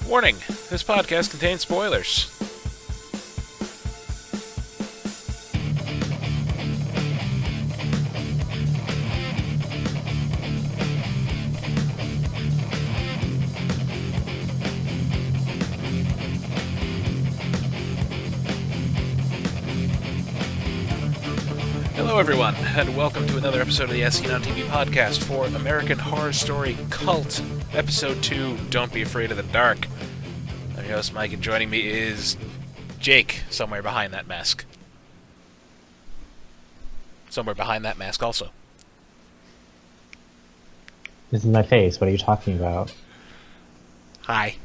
Warning, this podcast contains spoilers. Hello everyone, and welcome to another episode of the ASOTV podcast for American Horror Story Cult, Episode 2, Don't Be Afraid of the Dark. I'm your host Mike, and joining me is Jake, somewhere behind that mask. Somewhere behind that mask also. This is my face. What are you talking about? Hi.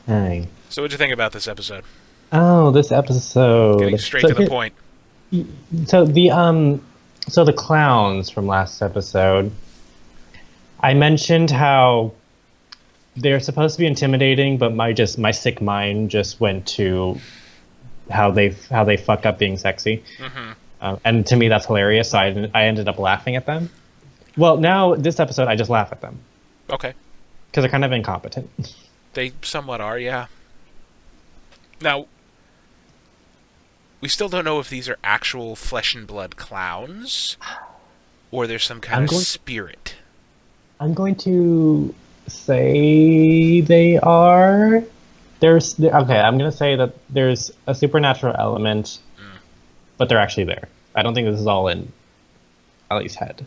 Hi. So what'd you think about this episode? Oh, this episode. Getting straight to the point. So the clowns from last episode. I mentioned how they're supposed to be intimidating, but my sick mind just went to how they fuck up being sexy, and to me that's hilarious. So I ended up laughing at them. Well, now this episode I just laugh at them. Okay. Because they're kind of incompetent. They somewhat are, yeah. Now, we still don't know if these are actual flesh and blood clowns, or there's some kind of spirit. I'm going to say they are. Okay, I'm going to say that there's a supernatural element, but they're actually there. I don't think this is all in Allie's head.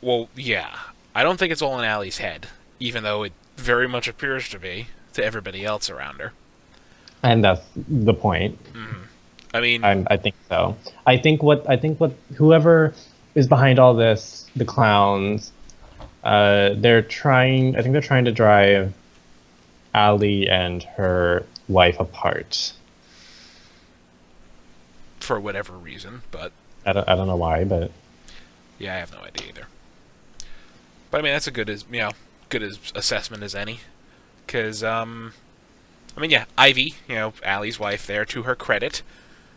Well, yeah. I don't think it's all in Allie's head, even though it very much appears to be to everybody else around her. And that's the point. I mean, I think so. I think what whoever is behind all this, the clowns, they're trying to drive Allie and her wife apart. For whatever reason, but I don't know why, but yeah, I have no idea either. But I mean, that's good as assessment as any, because I mean, yeah, Ivy, Allie's wife there, to her credit,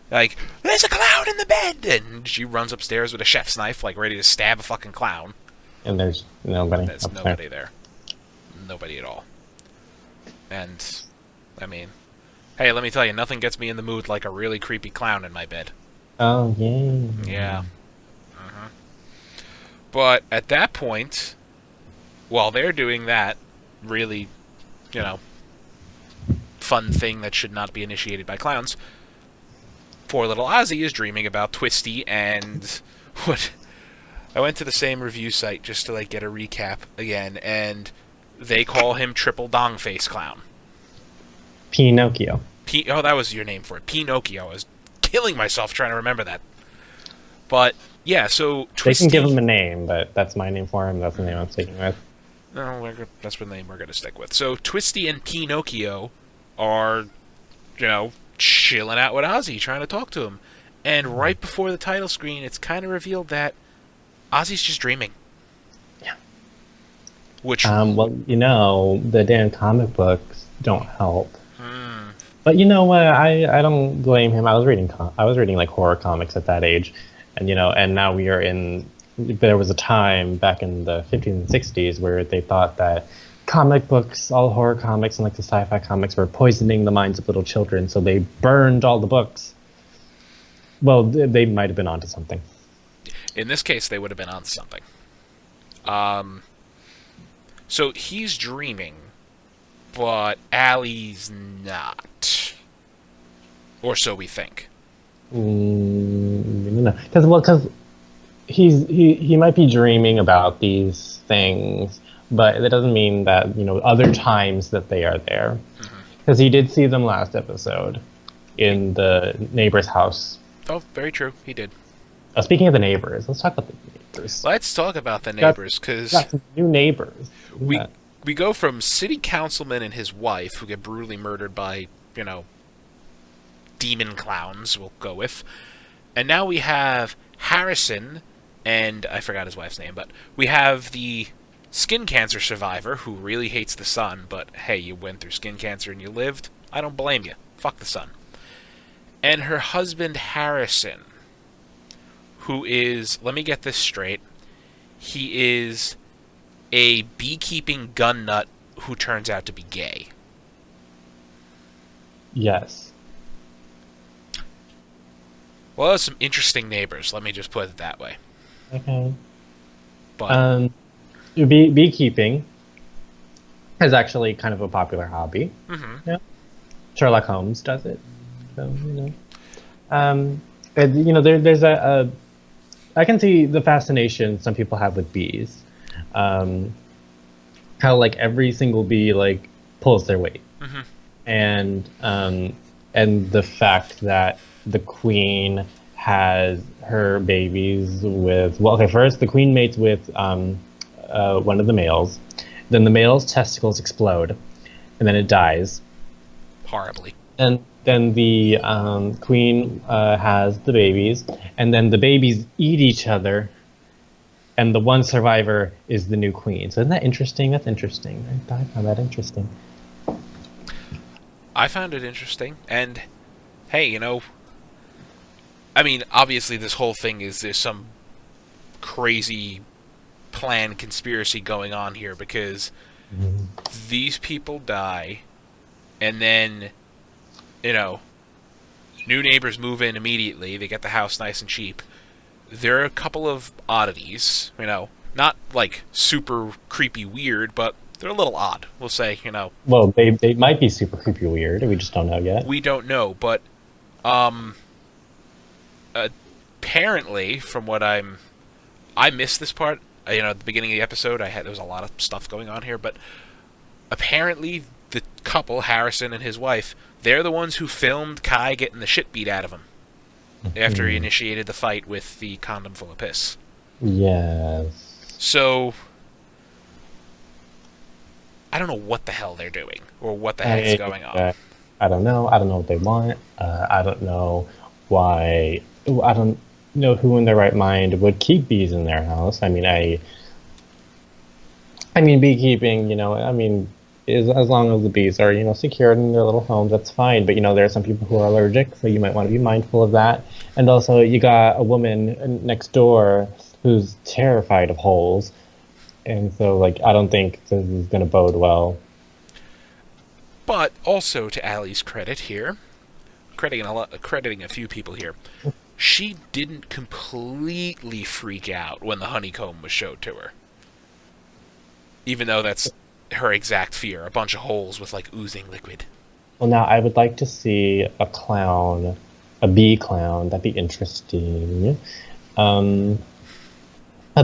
like, there's a clown in the bed! And she runs upstairs with a chef's knife, like, ready to stab a fucking clown. And there's nobody. There's nobody there. Nobody at all. And, I mean, hey, let me tell you, nothing gets me in the mood like a really creepy clown in my bed. Oh, yay. Yeah. But at that point, while they're doing that really, fun thing that should not be initiated by clowns, poor little Ozzy is dreaming about Twisty and what... I went to the same review site just to get a recap again, and they call him Triple Dong Face Clown. Pinocchio. Oh, that was your name for it. Pinocchio. I was killing myself trying to remember that. But, yeah, so Twisty... They can give him a name, but that's my name for him. That's the name I'm sticking with. No, that's the name we're going to stick with. So Twisty and Pinocchio are, chilling out with Ozzy, trying to talk to him. And right before the title screen, it's kind of revealed that Ozzy's just dreaming. Yeah. Which... well, the damn comic books don't help. But you know what? I don't blame him. I was reading horror comics at that age, and and now we are in... There was a time back in the 50s and 60s where they thought that comic books, all horror comics and the sci-fi comics, were poisoning the minds of little children, so they burned all the books. Well, they might have been onto something. In this case, they would have been onto something. So he's dreaming, but Allie's not. Or so we think. No, because he might be dreaming about these things, but it doesn't mean that other times that they are there, because he did see them last episode in the neighbor's house. Oh, very true. He did. Speaking of the neighbors, let's talk about the neighbors. Let's talk about the neighbors, because got some new neighbors. We go from city councilman and his wife, who get brutally murdered by demon clowns. We'll go with, and now we have Harrison. And I forgot his wife's name, but we have the skin cancer survivor who really hates the sun, but hey, you went through skin cancer and you lived. I don't blame you. Fuck the sun. And her husband, Harrison, who is, let me get this straight, he is a beekeeping gun nut who turns out to be gay. Yes. Well, those are some interesting neighbors. Let me just put it that way. Okay. But Beekeeping is actually kind of a popular hobby. mhm. Yeah. Sherlock Holmes does it. So, there's I can see the fascination some people have with bees. Um, how like every single bee like pulls their weight, Mhm. and the fact that the queen has her babies with okay, first the queen mates with one of the males, then the male's testicles explode, and then it dies. Horribly. And then the queen has the babies, and then the babies eat each other, and the one survivor is the new queen. So isn't that interesting? That's interesting. I found that interesting. I found it interesting, and hey, I mean, obviously this whole thing is there's some crazy plan conspiracy going on here because these people die, and then, you know, new neighbors move in immediately. They get the house nice and cheap. There are a couple of oddities, not like super creepy weird, but they're a little odd. We'll say, Well, they might be super creepy weird. We just don't know yet. we don't know, but um, apparently, from what I missed this part. At the beginning of the episode, there was a lot of stuff going on here, but apparently the couple, Harrison and his wife, they're the ones who filmed Kai getting the shit beat out of him after he initiated the fight with the condom full of piss. Yes. So I don't know what the hell they're doing or what the heck is going on. I don't know. I don't know what they want. I don't know why. I don't know who in their right mind would keep bees in their house. I mean, beekeeping. As long as the bees are secured in their little homes, that's fine. But there are some people who are allergic, so you might want to be mindful of that. And also, you got a woman next door who's terrified of holes, and so I don't think this is going to bode well. But also, to Allie's credit here, crediting a few people here, she didn't completely freak out when the honeycomb was showed to her. Even though that's her exact fear, a bunch of holes with oozing liquid. Well, now I would like to see a bee clown. That'd be interesting. A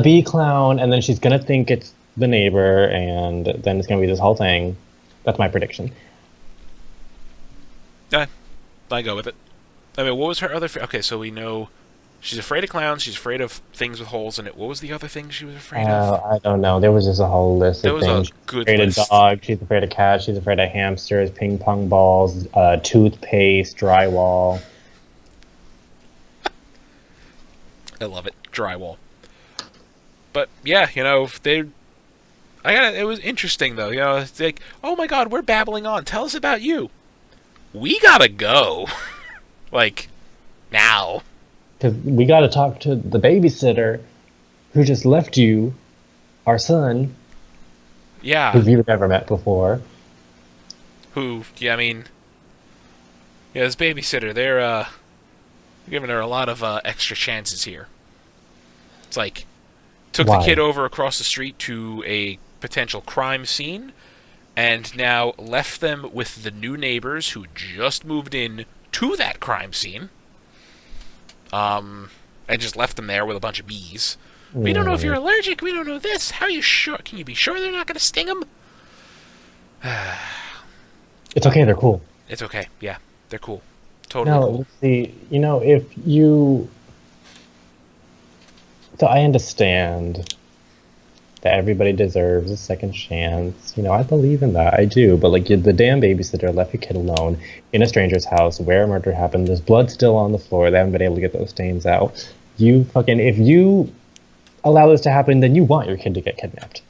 bee clown, and then she's gonna think it's the neighbor, and then it's gonna be this whole thing. That's my prediction. I go with it. I mean, what was her other... Okay, so we know she's afraid of clowns, she's afraid of things with holes in it. What was the other thing she was afraid of? I don't know. There was just a whole list of things. A good she's afraid list. of dogs, she's afraid of cats, she's afraid of hamsters, ping pong balls, toothpaste, drywall. I love it. Drywall. But, yeah, it was interesting, though. It's like, oh my god, we're babbling on. Tell us about you. We gotta go. Now. Because we gotta talk to the babysitter who just left you, our son. Yeah. Who you've never met before. This babysitter, they're giving her a lot of extra chances here. It's like, took Why? the kid over across the street to a potential crime scene, and now left them with the new neighbors who just moved in to that crime scene. And just left them there with a bunch of bees. We don't know if you're allergic. We don't know this. How are you sure? Can you be sure they're not going to sting them? It's okay. They're cool. It's okay. Yeah, they're cool. Totally No, cool. let's see. If you... So I understand that everybody deserves a second chance. I believe in that. I do. But the damn babysitter left your kid alone in a stranger's house where a murder happened. There's blood still on the floor. They haven't been able to get those stains out. If you allow this to happen, then you want your kid to get kidnapped.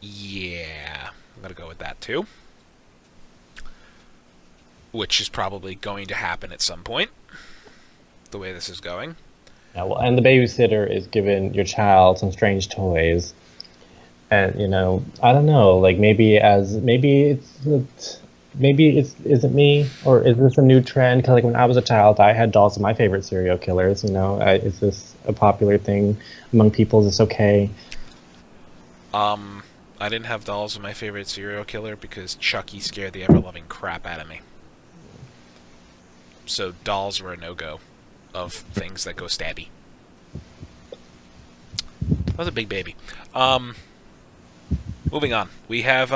Yeah, I'm gonna go with that too. Which is probably going to happen at some point. The way this is going. Yeah, well, and the babysitter is giving your child some strange toys. And I don't know, like maybe it's is it me, or is this a new trend? Because like when I was a child, I had dolls of my favorite serial killers. Is this a popular thing among people? Is this okay? I didn't have dolls of my favorite serial killer because Chucky scared the ever-loving crap out of me. So dolls were a no-go of things that go stabby. I was a big baby. Moving on. We have,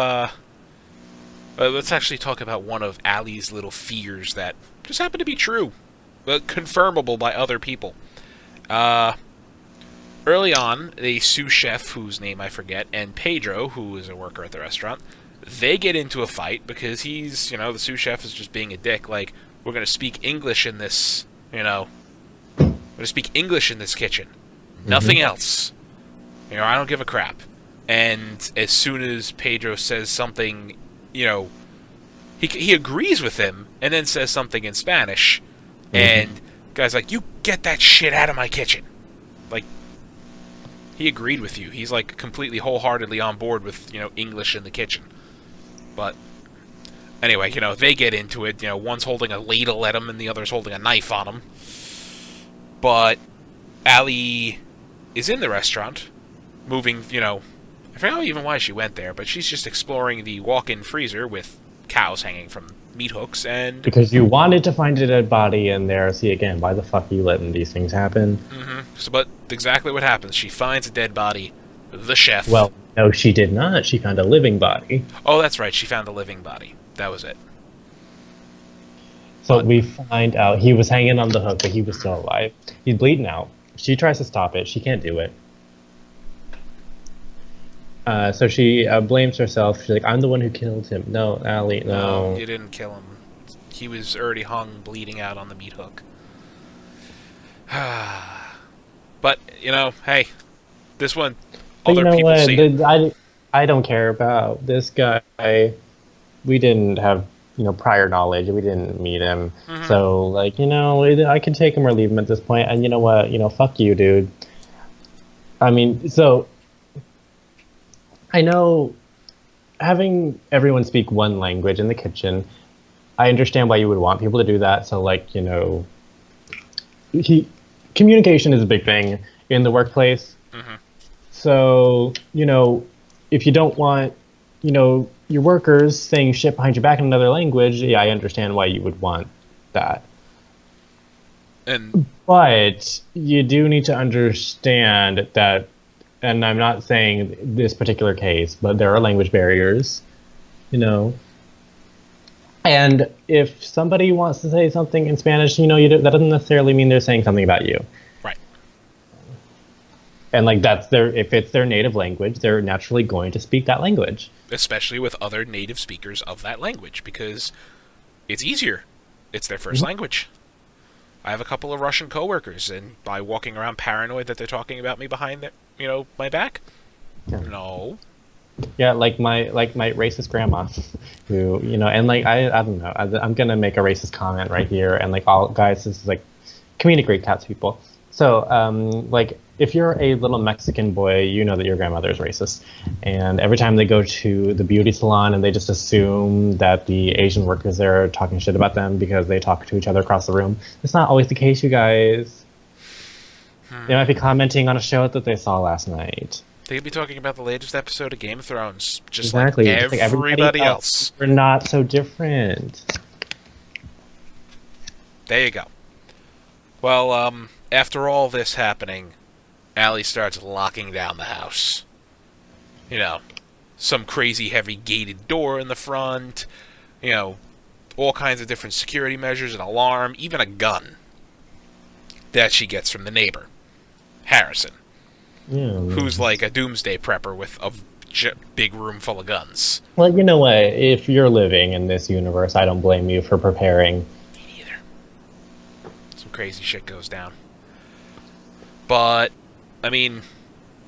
let's actually talk about one of Allie's little fears that just happened to be true, but confirmable by other people. Early on, the sous chef, whose name I forget, and Pedro, who is a worker at the restaurant, they get into a fight because the sous chef is just being a dick. Like, we're going to speak English in this, we're going to speak English in this kitchen. Nothing else. I don't give a crap. And as soon as Pedro says something, he agrees with him and then says something in Spanish. And guy's like, you get that shit out of my kitchen. Like, he agreed with you. He's like completely wholeheartedly on board with, English in the kitchen. But anyway, they get into it. One's holding a ladle at him and the other's holding a knife on him. But Allie is in the restaurant, moving, I forgot even why she went there, but she's just exploring the walk-in freezer with cows hanging from meat hooks, and Because you wanted to find a dead body in there. See, again, why the fuck are you letting these things happen? But exactly what happens. She finds a dead body, the chef. Well, no, she did not. She found a living body. Oh, that's right. She found a living body. That was it. So we find out he was hanging on the hook, but he was still alive. He's bleeding out. She tries to stop it. She can't do it. So she blames herself. She's like, I'm the one who killed him. No, Allie, no. No, you didn't kill him. He was already hung, bleeding out on the meat hook. But, hey, this one, But other people see it. I don't care about this guy. We didn't have, prior knowledge. We didn't meet him. So, like, I can take him or leave him at this point. And you know what? Fuck you, dude. I mean, so I know having everyone speak one language in the kitchen, I understand why you would want people to do that. So, like, communication is a big thing in the workplace. So, if you don't want, your workers saying shit behind your back in another language, yeah, I understand why you would want that. But you do need to understand that, and I'm not saying this particular case, but there are language barriers, And if somebody wants to say something in Spanish, that doesn't necessarily mean they're saying something about you. Right. And like if it's their native language, they're naturally going to speak that language. Especially with other native speakers of that language, because it's easier. It's their first language. I have a couple of Russian coworkers, and by walking around paranoid that they're talking about me behind their, my back? No. Yeah, like my racist grandma, who and like I don't know, I'm gonna make a racist comment right here, and like all guys, this is like comedic great cats people. So like if you're a little Mexican boy, you know that your grandmother is racist, and every time they go to the beauty salon and they just assume that the Asian workers there are talking shit about them because they talk to each other across the room. It's not always the case, you guys. They might be commenting on a show that they saw last night. They could be talking about the latest episode of Game of Thrones, just exactly. like everybody else. We're not so different. There you go. Well, after all this happening, Allie starts locking down the house. Some crazy heavy gated door in the front, all kinds of different security measures, an alarm, even a gun that she gets from the neighbor, Harrison. Yeah, who's like a doomsday prepper with a big room full of guns. Well, you know what? If you're living in this universe, I don't blame you for preparing. Me neither. Some crazy shit goes down. But, I mean,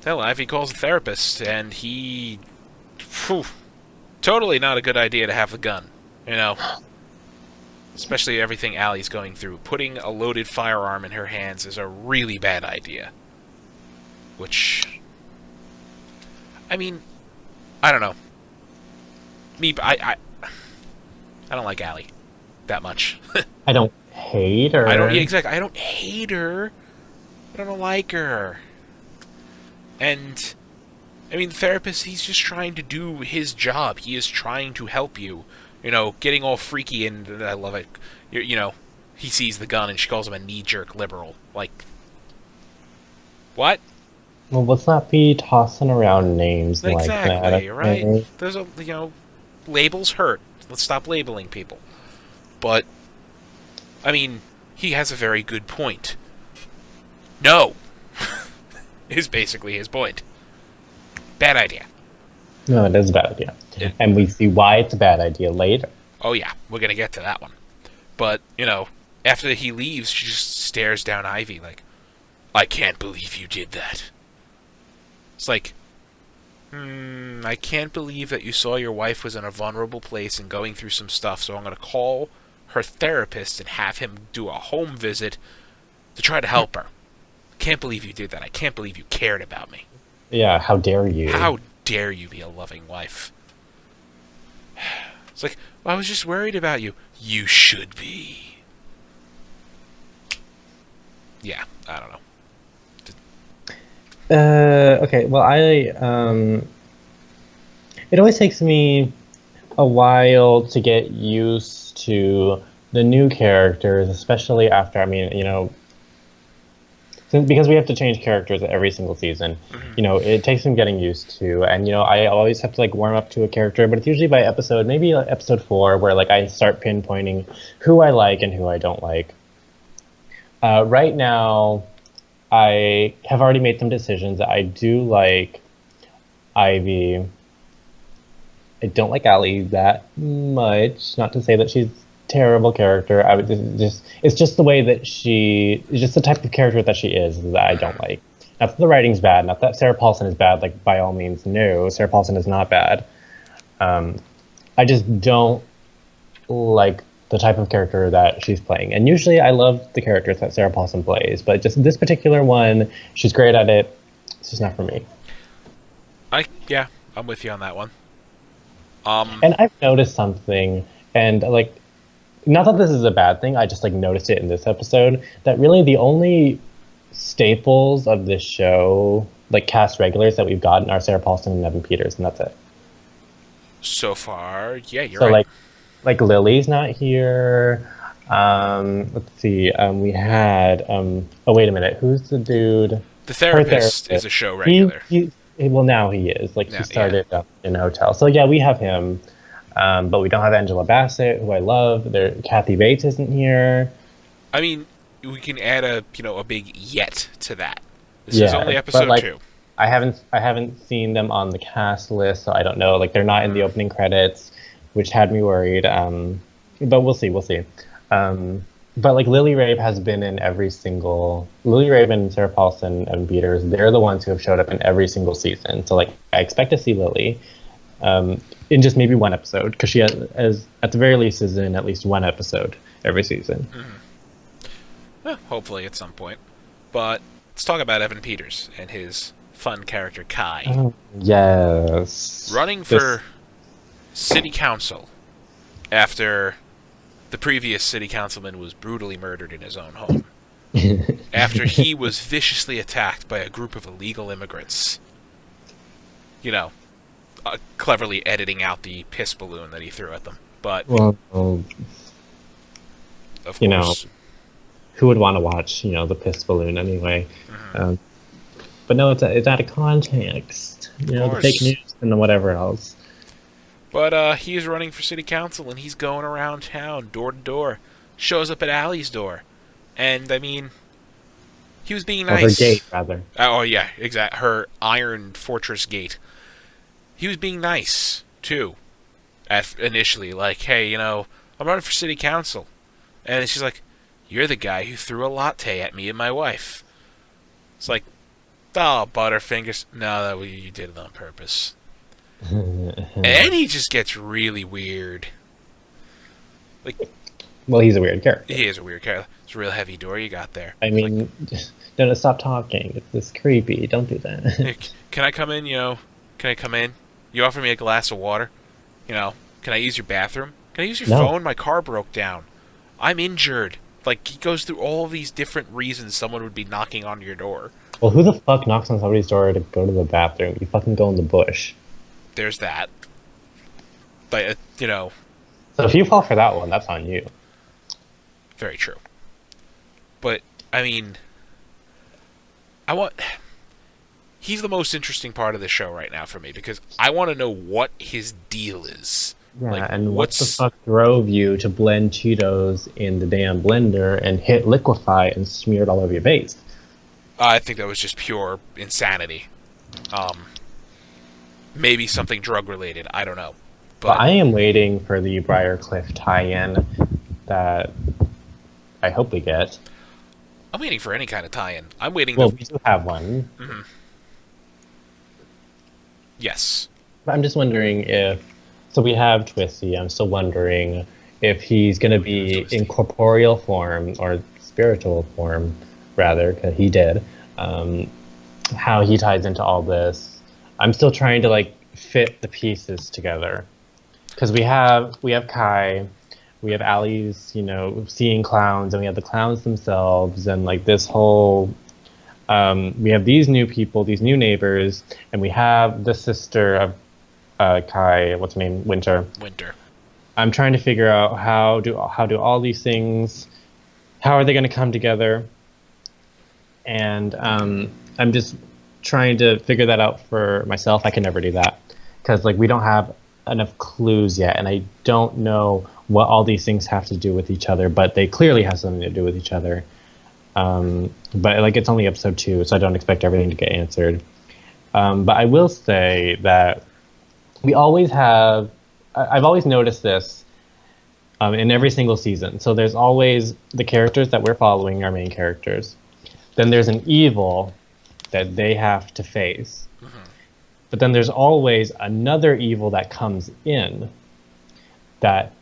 tell life, he calls a therapist, and he... totally not a good idea to have the gun, Especially everything Allie's going through. Putting a loaded firearm in her hands is a really bad idea. Which, I mean, I don't know. I don't like Allie that much. I don't hate her. I don't. Yeah, exactly. I don't hate her. I don't like her. And I mean, the therapist, he's just trying to do his job. He is trying to help you. You know, getting all freaky, and I love it. You know, he sees the gun and she calls him a knee-jerk liberal. Like, what? Well, let's not be tossing around names like that. Exactly, right? Okay? There's a, labels hurt. Let's stop labeling people. But, I mean, he has a very good point. No! Is basically his point. Bad idea. No, it is a bad idea. Yeah. And we see why it's a bad idea later. Oh yeah, we're gonna get to that one. But, after he leaves, she just stares down Ivy like, I can't believe you did that. It's like, I can't believe that you saw your wife was in a vulnerable place and going through some stuff, so I'm gonna call her therapist and have him do a home visit to try to help her. Can't believe you did that. I can't believe you cared about me. Yeah, how dare you? How dare you be a loving wife? It's like, well, I was just worried about you. You should be. Yeah, I don't know. Okay, well, it always takes me a while to get used to the new characters, especially after, because we have to change characters every single season. It takes some getting used to, and I always have to warm up to a character, but it's usually by episode, maybe episode 4, where I start pinpointing who I like and who I don't like. Right now, I have already made some decisions. I do like Ivy. I don't like Allie that much. Not to say that she's a terrible character. I would it's just the way that it's just the type of character that she is that I don't like. Not that the writing's bad. Not that Sarah Paulson is bad. By all means, no. Sarah Paulson is not bad. I just don't like the type of character that she's playing. And usually I love the characters that Sarah Paulson plays, but just this particular one, she's great at it. It's just not for me. I'm with you on that one. And I've noticed something, and not that this is a bad thing, I just noticed it in this episode, that really the only staples of this show, cast regulars that we've gotten, are Sarah Paulson and Evan Peters, and that's it. So far, yeah, you're right. Lily's not here. Let's see. We had. Oh, wait a minute. Who's the dude? The therapist is a show regular. Well, now he is. He started in a hotel. So yeah, we have him. But we don't have Angela Bassett, who I love. Kathy Bates isn't here. I mean, we can add a big yet to that. This is only episode 2. I haven't seen them on the cast list, so I don't know. They're not in the opening credits, which had me worried. But we'll see. But Lily Rabe has been in every single. Lily Rabe and Sarah Paulson and Peters, they're the ones who have showed up in every single season. So I expect to see Lily in just maybe one episode, because she has, at the very least, is in at least one episode every season. Hopefully at some point. But let's talk about Evan Peters and his fun character Kai. Oh, yes. Running for city council after the previous city councilman was brutally murdered in his own home. After he was viciously attacked by a group of illegal immigrants. Cleverly editing out the piss balloon that he threw at them. But, well, of course. Who would want to watch, the piss balloon anyway? But no, it's out of context. The fake news and the whatever else. But he's running for city council, and he's going around town, door to door. Shows up at Allie's door. And, he was being nice. Or her gate, rather. Oh, yeah, exactly. Her iron fortress gate. He was being nice, too. Initially, hey, I'm running for city council. And she's like, you're the guy who threw a latte at me and my wife. It's like, oh, Butterfingers. No, you did it on purpose. And he just gets really weird. Well, he's a weird character. He is a weird character. It's a real heavy door you got there. I mean, no, stop talking. It's creepy. Don't do that. Can I come in, Can I come in? You offer me a glass of water. You know, can I use your bathroom? Can I use your No. phone? My car broke down. I'm injured. Like, he goes through all these different reasons someone would be knocking on your door. Well, who the fuck knocks on somebody's door to go to the bathroom? You fucking go in the bush. There's that. But, you know, So if you fall for that one, that's on you. very true. But, I mean, he's the most interesting part of the show right now for me because I want to know what his deal is. Yeah, Like, and what the fuck drove you to blend Cheetos in the damn blender and hit liquefy and smear it all over your face? I think that was just pure insanity. Maybe something drug related. I don't know. But I am waiting for the Briarcliff tie-in that I hope we get. I'm waiting for any kind of tie-in. I'm waiting. Well, we do have one. Mm-hmm. Yes. But I'm just wondering if... So we have Twisty. I'm still wondering if he's going to be in corporeal form, or spiritual form, rather, because he did. How he ties into all this. I'm still trying to, like, fit the pieces together. Because we have Kai, we have Allie's, you know, seeing clowns, and we have the clowns themselves, and like this whole, we have these new people, these new neighbors, and we have the sister of Kai, what's her name, Winter. I'm trying to figure out how do all these things, how are they going to come together, and I'm just trying to figure that out for myself. I can never do that because like we don't have enough clues yet, and I don't know what all these things have to do with each other, but they clearly have something to do with each other. But like it's only episode 2, so I don't expect everything to get answered. But I will say that we always have, I've always noticed this in every single season. So there's always the characters that we're following, our main characters. Then there's an evil that they have to face. Mm-hmm. But then there's always another evil that comes in that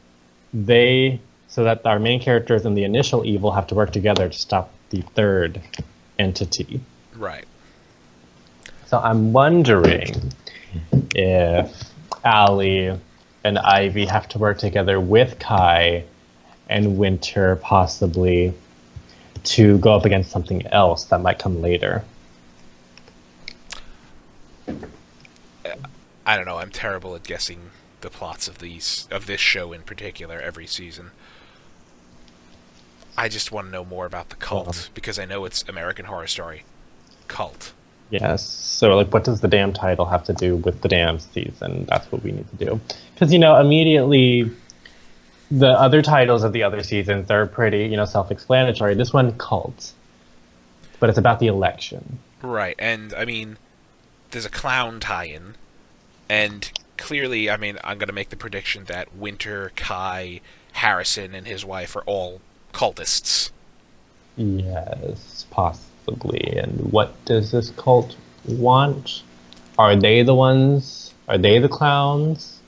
so that our main characters and the initial evil have to work together to stop the third entity. Right. So I'm wondering if Allie and Ivy have to work together with Kai and Winter possibly to go up against something else that might come later. I don't know. I'm terrible at guessing the plots of this show in particular every season. I just want to know more about the cult because I know it's American Horror Story cult. Yes. So like, what does the damn title have to do with the damn season? That's what we need to do. Because, you know, immediately the other titles of the other seasons are pretty, you know, self-explanatory. This one, cult. But it's about the election. Right. And, I mean, there's a clown tie-in. And clearly, I mean, I'm going to make the prediction that Winter, Kai, Harrison, and his wife are all cultists. Yes, possibly. And what does this cult want? Are they the ones? Are they the clowns?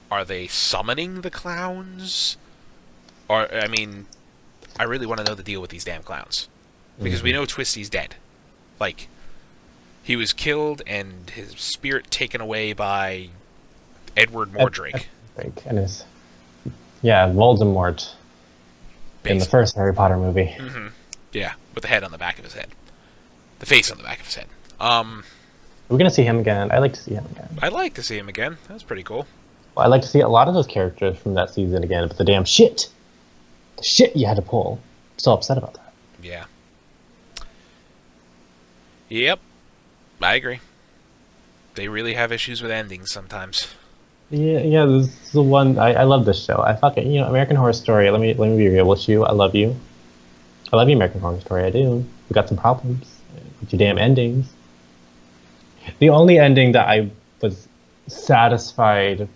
Are they summoning the clowns? Or, I mean, I really want to know the deal with these damn clowns. Because we know Twisty's dead. Like, he was killed and his spirit taken away by Edward Mordrake. And his, Voldemort. Basically. In the first Harry Potter movie. Mm-hmm. Yeah, with the head on the back of his head. The face on the back of his head. We're going to see him again. I'd like to see him again. I'd like to see him again. That's pretty cool. Well, I'd like to see a lot of those characters from that season again, but the damn shit! The shit you had to pull. I'm so upset about that. Yeah. Yep. I agree. They really have issues with endings sometimes. Yeah, this is the one. I love this show. I fucking, you know, American Horror Story. Let me be real with you. I love you. I love you, American Horror Story. I do. We got some problems with your damn endings. The only ending that I was satisfied,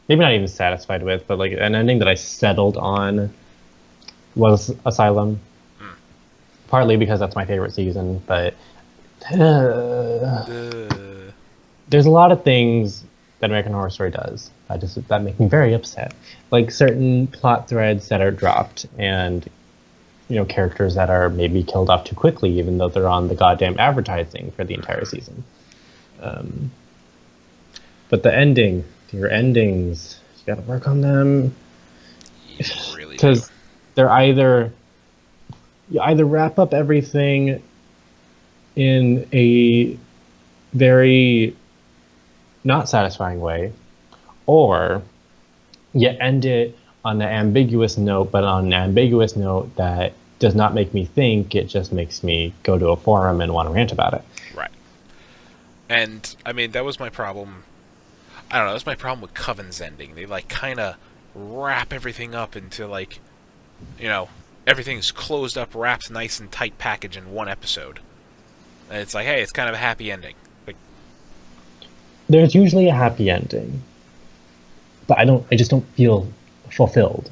maybe not even satisfied with, but like an ending that I settled on was Asylum. Partly because that's my favorite season, but there's a lot of things that American Horror Story does that make me very upset. Like certain plot threads that are dropped, and you know, characters that are maybe killed off too quickly, even though they're on the goddamn advertising for the entire season. But your endings, you gotta work on them You really do. because they're either you either wrap up everything in a very not satisfying way, or you end it on an ambiguous note, but on an ambiguous note that does not make me think. It just makes me go to a forum and want to rant about it. Right. And, I mean, that was my problem. I don't know, that was my problem with Coven's ending. They, like, kind of wrap everything up into, like, you know, everything's closed up, wrapped nice and tight package in one episode. And it's like, hey, it's kind of a happy ending. Like, There's usually a happy ending, but I just don't feel fulfilled.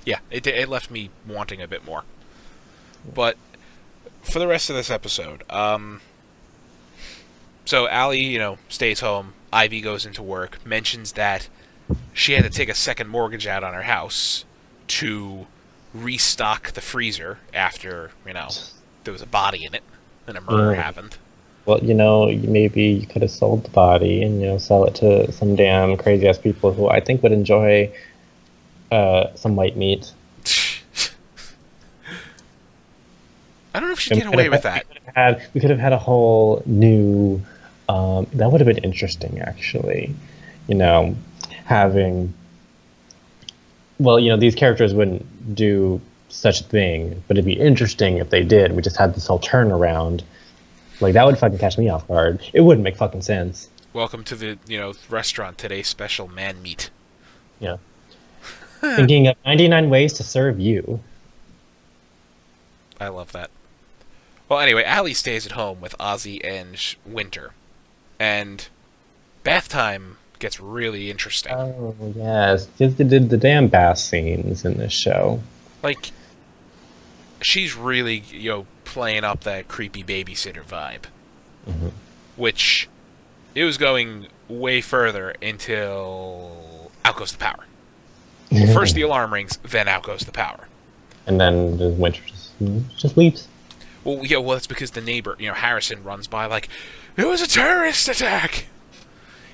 yeah, it left me wanting a bit more. But for the rest of this episode, so Allie, stays home. Ivy goes into work, mentions that she had to take a second mortgage out on her house to restock the freezer after, there was a body in it and a murder Yeah. happened. Well, maybe you could have sold the body and sell it to some damn crazy ass people who I think would enjoy some white meat. I don't know if she'd get away with that. We could have had a whole new. That would have been interesting, actually. Having. Well, these characters wouldn't do such a thing, but it'd be interesting if they did. We just had this whole turnaround. Like, that would fucking catch me off guard. It wouldn't make fucking sense. Welcome to the, restaurant today special man meat. Yeah. Thinking of 99 ways to serve you. I love that. Well, anyway, Allie stays at home with Ozzy and Winter. And bath time gets really interesting. Oh, yes. They did the damn bath scenes in this show. Like, she's really, playing up that creepy babysitter vibe. Mm-hmm. Which, it was going way further until out goes the power. First the alarm rings, then out goes the power. And then the Winter just leaves. Well, yeah, that's because the neighbor, Harrison, runs by like, it was a terrorist attack!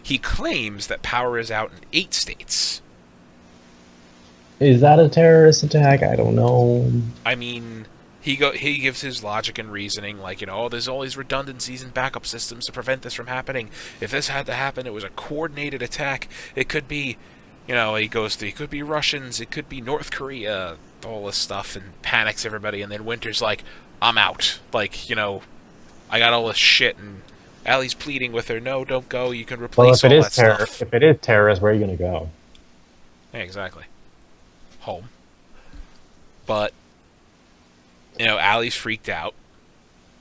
He claims that power is out in 8 states. Is that a terrorist attack? I don't know. I mean, he gives his logic and reasoning, like, there's all these redundancies and backup systems to prevent this from happening. If this had to happen, it was a coordinated attack. It could be, it could be Russians, it could be North Korea, all this stuff, and panics everybody, and then Winter's like, I'm out. Like, I got all this shit, and Allie's pleading with her, no, don't go, you can replace all that stuff. If it is terrorist, where are you going to go? Yeah, exactly. Home. But, Allie's freaked out,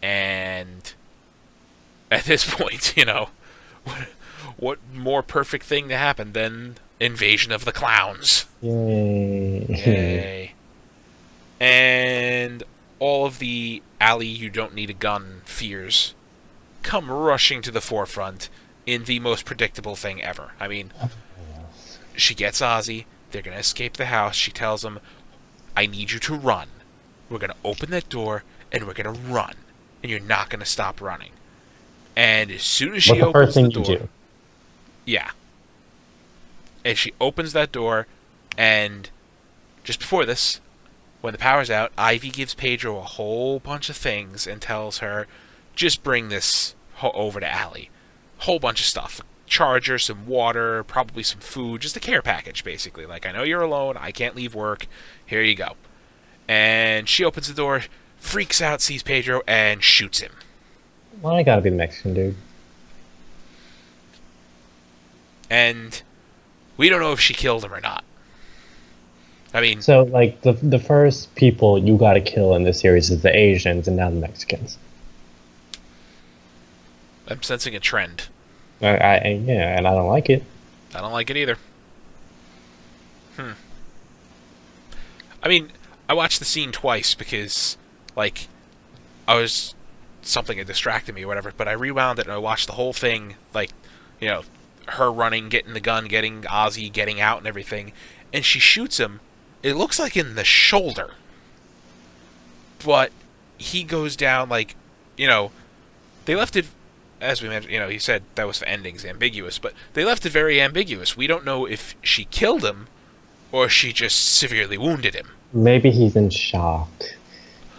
and at this point, what more perfect thing to happen than invasion of the clowns? Yay. Yay. And all of the Allie you don't need a gun fears come rushing to the forefront in the most predictable thing ever. I mean, she gets Ozzy, they're going to escape the house, she tells him, I need you to run. We're going to open that door, and we're going to run. And you're not going to stop running. And as soon as she opens the door... do? Yeah. And she opens that door, and just before this, when the power's out, Ivy gives Pedro a whole bunch of things and tells her, just bring this over to Allie. Whole bunch of stuff. Charger, some water, probably some food, just a care package, basically. Like, I know you're alone, I can't leave work, here you go. And she opens the door, freaks out, sees Pedro, and shoots him. Well, I gotta be the Mexican dude. And we don't know if she killed him or not. I mean... So, like, the first people you gotta kill in this series is the Asians and now the Mexicans. I'm sensing a trend. Yeah, and I don't like it. I don't like it either. I mean, I watched the scene twice because, like, something had distracted me or whatever, but I rewound it and I watched the whole thing, like, her running, getting the gun, getting Ozzy, getting out and everything, and she shoots him. It looks like in the shoulder. But he goes down, like, they left it as we mentioned, he said that was for endings ambiguous, but they left it very ambiguous. We don't know if she killed him or she just severely wounded him. Maybe he's in shock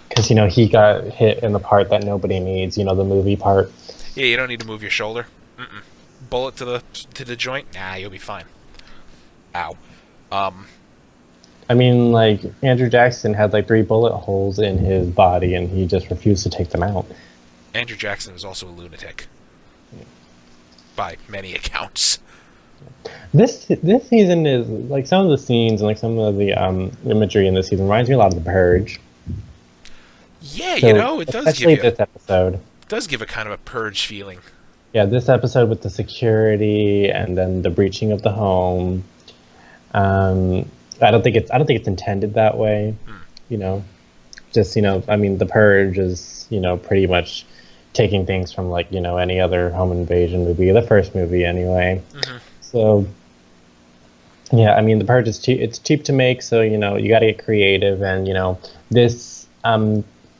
because he got hit in the part that nobody needs. The movie part. Yeah, you don't need to move your shoulder. Bullet to the joint. Nah, you'll be fine. Ow. I mean, like, Andrew Jackson had like 3 bullet holes in his body, and he just refused to take them out. Andrew Jackson is also a lunatic, by many accounts. This season is like some of the scenes and like some of the imagery in this season reminds me a lot of The Purge. Yeah, So, it does especially give you this episode. it does give a kind of a Purge feeling. Yeah, this episode with the security and then the breaching of the home. I don't think it's intended that way. Just I mean, The Purge is pretty much taking things from like any other home invasion movie, the first movie anyway. So yeah, I mean, The Purge is cheap. It's cheap to make, so you got to get creative, and this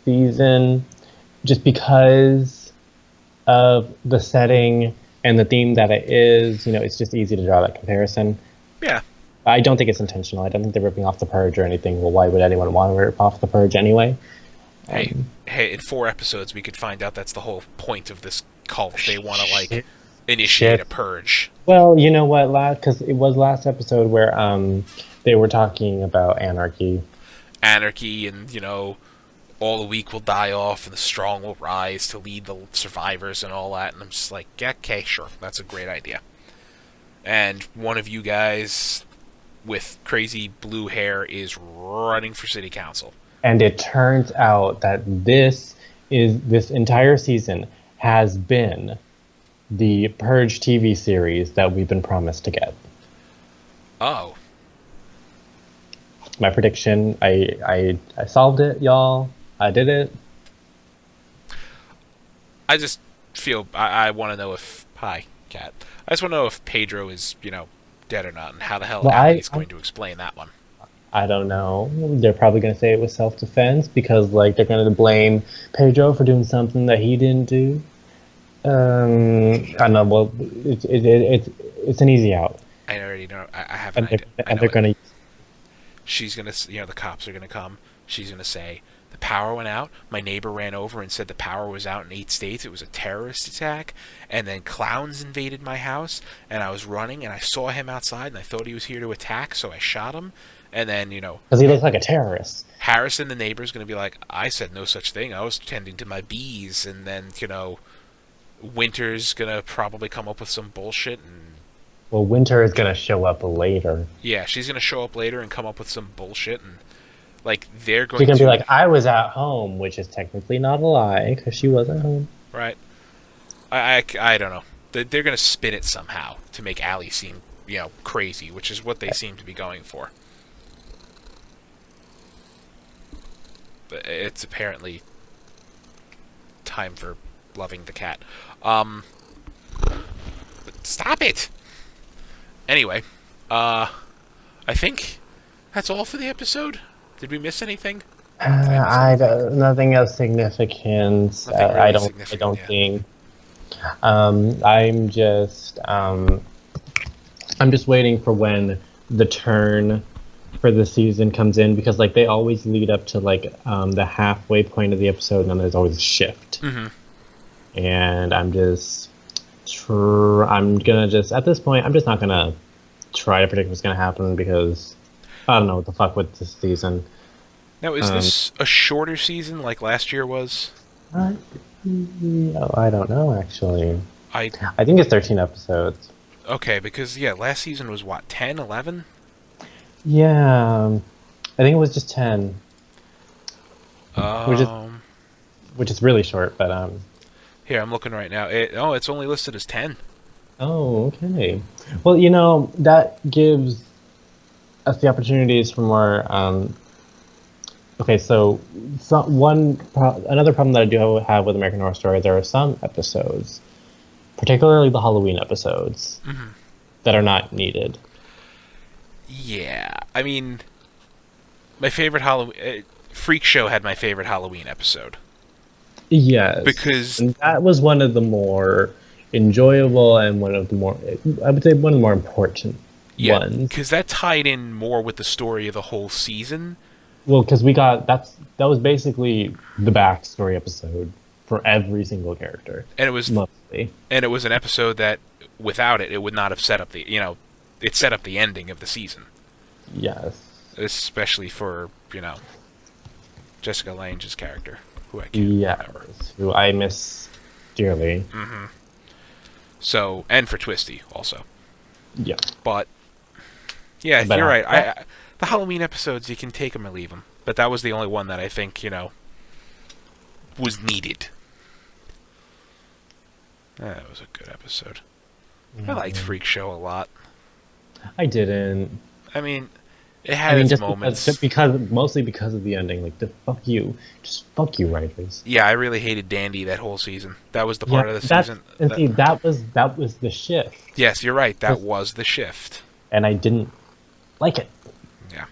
season, just because of the setting and the theme that it is, it's just easy to draw that comparison. Yeah. I don't think it's intentional. I don't think they're ripping off The Purge or anything. Well, why would anyone want to rip off The Purge anyway? Hey, in 4 episodes, we could find out that's the whole point of this cult. They want to, like, initiate a purge. Well, you know what? Because it was last episode where they were talking about anarchy. Anarchy, and, all the weak will die off and the strong will rise to lead the survivors and all that. And I'm just like, yeah, okay, sure. That's a great idea. And one of you guys with crazy blue hair is running for city council. And it turns out that this entire season has been the Purge TV series that we've been promised to get. Oh. My prediction, I solved it, y'all. I did it. I just feel I want to know if hi, Cat. I just want to know if Pedro is, dead or not, and how the hell Allie's going to explain that one. I don't know. They're probably going to say it was self-defense because, like, they're going to blame Pedro for doing something that he didn't do. I don't know. Well, it's an easy out. I already know. I have an idea. And they're going to. She's going to, the cops are going to come. She's going to say, the power went out. My neighbor ran over and said the power was out in 8 states. It was a terrorist attack. And then clowns invaded my house. And I was running and I saw him outside and I thought he was here to attack. So I shot him. And then, because he looks like a terrorist. Harrison, the neighbor, is going to be like, I said no such thing. I was tending to my bees. And then, Winter's going to probably come up with some bullshit. Well, Winter is going to show up later. Yeah, she's going to show up later and come up with some bullshit. And, like, they're going She's going to be like, I was at home, which is technically not a lie, because she was at home. Right. I don't know. They're going to spin it somehow to make Allie seem, crazy, which is what they seem to be going for. But it's apparently time for loving the cat. But stop it! Anyway, I think that's all for the episode. Did we miss anything? Nothing of significance. Nothing really I don't significant, yeah. think. I'm just waiting for when the turn for the season comes in, because like they always lead up to like the halfway point of the episode, and then there's always a shift. And I'm gonna at this point, I'm just not gonna try to predict what's gonna happen, because I don't know what the fuck with this season. Now, is this a shorter season like last year was? I don't know, actually. I think it's 13 episodes. Okay, because, last season was what, 10, 11? Yeah, I think it was just 10. Which is really short, but Here, I'm looking right now. It's only listed as 10. Oh, okay. Well, that gives us the opportunities for more. Okay, so another problem that I do have with American Horror Story, there are some episodes, particularly the Halloween episodes, that are not needed. Yeah, I mean, my favorite Halloween... Freak Show had my favorite Halloween episode. Yes, Because and that was one of the more enjoyable and one of the more, I would say, one of the more important yeah, ones. because that tied in more with the story of the whole season. Well, because we got that was basically the backstory episode for every single character, And it was mostly. and it was an episode that without it would not have set up the it set up the ending of the season, Yes. especially for Jessica Lange's character, who I can't remember. Yes, who I miss dearly. So, and for Twisty also. Yeah. But yeah, But you're right. The Halloween episodes, you can take them or leave them, but that was the only one that I think was needed. That was a good episode. I liked Freak Show a lot. I didn't. I mean, it had its moments. Just because, mostly because of the ending. Like, fuck you, just fuck you, writers. Yeah, I really hated Dandy that whole season. That was the part of the season. See, that was the shift. Yes, you're right. That was the shift. And I didn't like it. Yeah.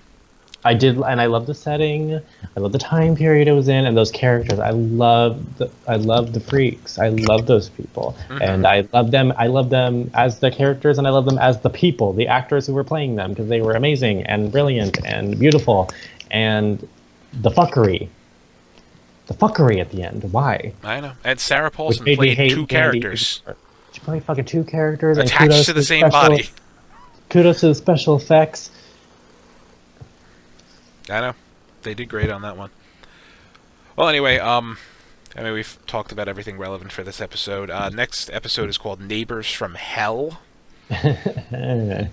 I did, and I love the setting. I love the time period it was in, and those characters. I love the freaks. I love those people, and I love them. I love them as the characters, and I love them as the people, the actors who were playing them, because they were amazing and brilliant and beautiful, and the fuckery at the end. Why? I know. And Sarah Paulson Which made me played hate two Dandy. characters She played fucking two characters and attached kudos to the same special- body. Kudos to the special effects. I know. They did great on that one. Well, anyway, we've talked about everything relevant for this episode. Next episode is called Neighbors from Hell. I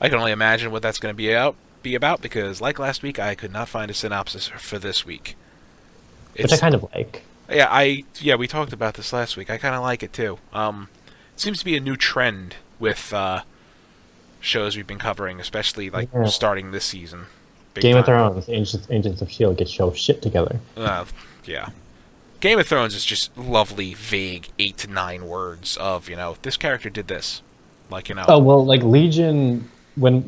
can only imagine what that's going to be about because, like last week, I could not find a synopsis for this week. Which I kind of like. Yeah, we talked about this last week. I kind of like it too. It seems to be a new trend with shows we've been covering, especially starting this season. Game of Thrones, Agents of S.H.I.E.L.D. get show shit together. Yeah. Game of Thrones is just lovely, vague 8 to 9 words of, this character did this. Oh, well, like Legion, when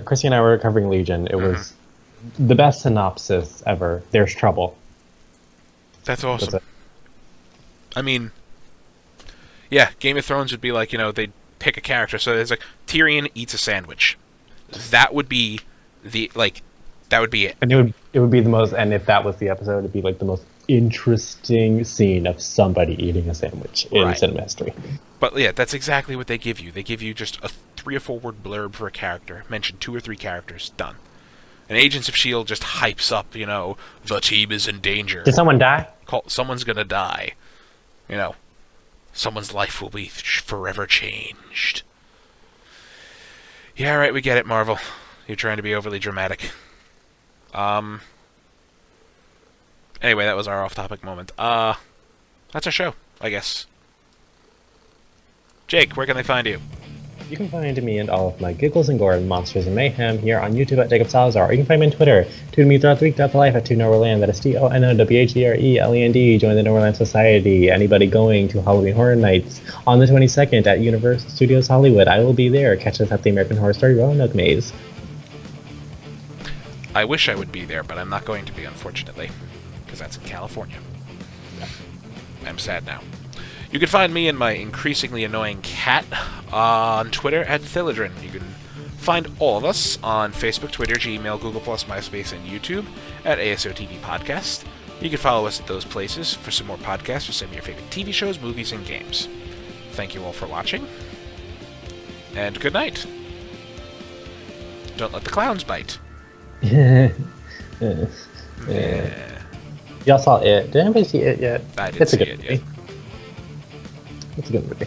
Chrissy and I were covering Legion, it was the best synopsis ever. There's trouble. That's awesome. That's I mean, yeah, Game of Thrones would be like, they'd pick a character. So there's like, Tyrion eats a sandwich. That would be that would be it. And it would be the most, and if that was the episode, it'd be like the most interesting scene of somebody eating a sandwich in cinema history. But yeah, that's exactly what they give you. They give you just a 3 or 4 word blurb for a character, mention 2 or 3 characters, done. And Agents of S.H.I.E.L.D. just hypes up, the team is in danger. Did someone die? Someone's gonna die. Someone's life will be forever changed. Yeah, right, we get it, Marvel. You're trying to be overly dramatic. Anyway, that was our off-topic moment. That's our show, I guess. Jake, where can they find you? You can find me and all of my giggles and gore and monsters and mayhem here on YouTube at Jacob Salazar, or you can find me on Twitter. Tune me throughout the week, throughout the life at TuneOverland. That is TONOWHDRELAND. Join the Norland Society. Anybody going to Halloween Horror Nights on the 22nd at Universal Studios Hollywood, I will be there. Catch us at the American Horror Story Roanoke Maze. I wish I would be there, but I'm not going to be, unfortunately, because that's in California. I'm sad now. You can find me and my increasingly annoying cat on Twitter at Thilladrin. You can find all of us on Facebook, Twitter, Gmail, Google+, MySpace, and YouTube at ASOTV Podcast. You can follow us at those places for some more podcasts for some of your favorite TV shows, movies, and games. Thank you all for watching, and good night. Don't let the clowns bite. Yeah. Yeah. Y'all saw It. Did anybody see It yet? I didn't see it yet. It's a good movie.